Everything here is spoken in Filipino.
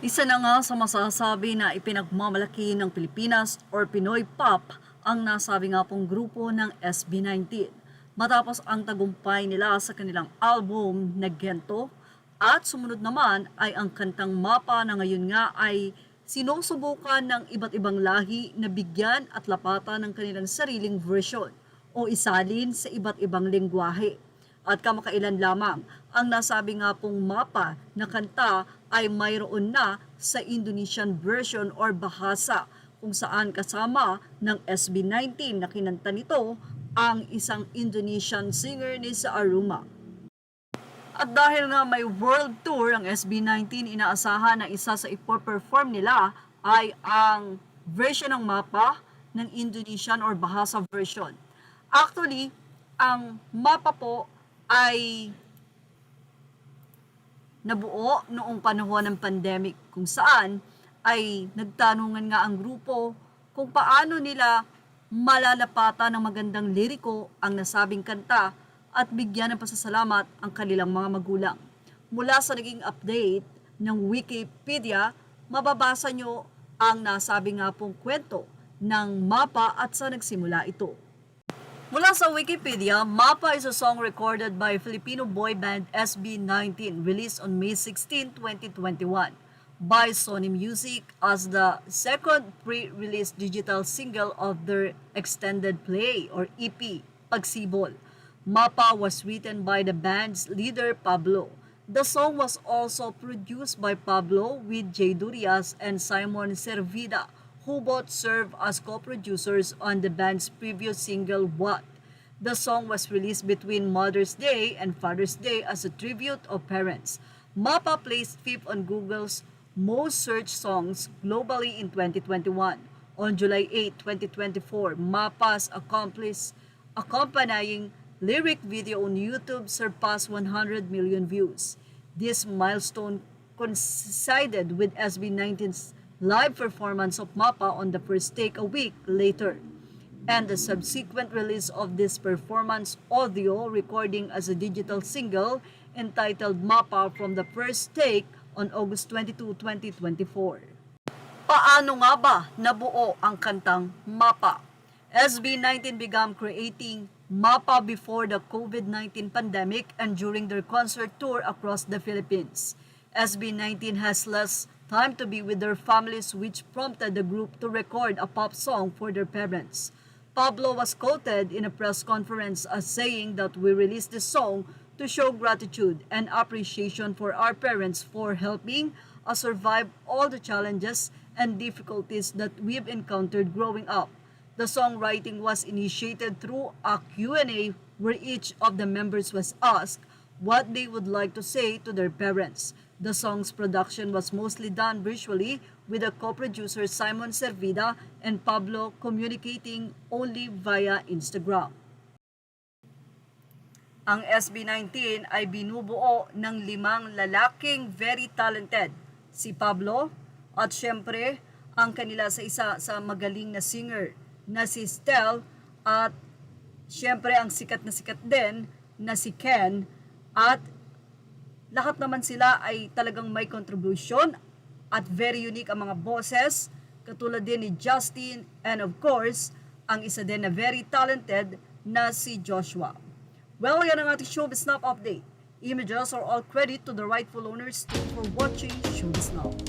Isa na nga sa masasabi na ipinagmamalaki ng Pilipinas or Pinoy Pop ang nasabi nga pong grupo ng SB19. Matapos ang tagumpay nila sa kanilang album na Gento at sumunod naman ay ang kantang Mapa na ngayon nga ay sinusubukan ng iba't ibang lahi na bigyan at lapatan ng kanilang sariling version o isalin sa iba't ibang lengguwahe. At kamakailan lamang, ang nasabi nga pong Mapa na kanta ay mayroon na sa Indonesian version or bahasa kung saan kasama ng SB19 na kinanta nito ang isang Indonesian singer ni sa Aruma. At dahil nga may world tour ang SB19, inaasahan na isa sa ipo-perform nila ay ang version ng Mapa ng Indonesian or bahasa version. Actually, ang Mapa po ay nabuo noong panahon ng pandemic kung saan ay nagtanungan nga ang grupo kung paano nila malalapatan ng magandang liriko ang nasabing kanta at bigyan ng pasasalamat ang kanilang mga magulang. Mula sa naging update ng Wikipedia, mababasa nyo ang nasabi nga pong kwento ng Mapa at sa nagsimula ito. Mula sa Wikipedia, Mapa is a song recorded by Filipino boy band SB19, released on May 16, 2021 by Sony Music as the second pre-release digital single of their extended play or EP, Pagsibol. Mapa was written by the band's leader Pablo. The song was also produced by Pablo with Jay Durias and Simon Servida, who both serve as co-producers on the band's previous single, What? The song was released between Mother's Day and Father's Day as a tribute of parents. Mapa placed 5th on Google's most searched songs globally in 2021. On July 8, 2024, Mapa's accompanying lyric video on YouTube surpassed 100 million views. This milestone coincided with SB19's live performance of Mapa on the first take a week later, and the subsequent release of this performance audio recording as a digital single entitled Mapa from the first take on August 22, 2024. Paano nga ba nabuo ang kantang Mapa? SB19 began creating Mapa before the COVID-19 pandemic and during their concert tour across the Philippines. SB19 has less time to be with their families, which prompted the group to record a pop song for their parents. Pablo was quoted in a press conference as saying that we released this song to show gratitude and appreciation for our parents for helping us survive all the challenges and difficulties that we've encountered growing up. The songwriting was initiated through a Q&A where each of the members was asked what they would like to say to their parents. The song's production was mostly done virtually, with the co-producer Simon Servida and Pablo communicating only via Instagram. Ang SB19 ay binubuo ng 5 lalaking very talented, si Pablo at syempre ang kanila sa isa sa magaling na singer na si Stel at syempre ang sikat din na si Ken, at lahat naman sila ay talagang may contribution at very unique ang mga boses, katulad din ni Justin and of course, ang isa din na very talented na si Joshua. Well, yan ang ating Showbiz Snap update. Images are all credit to the rightful owners. Thank you for watching Showbiz Snap.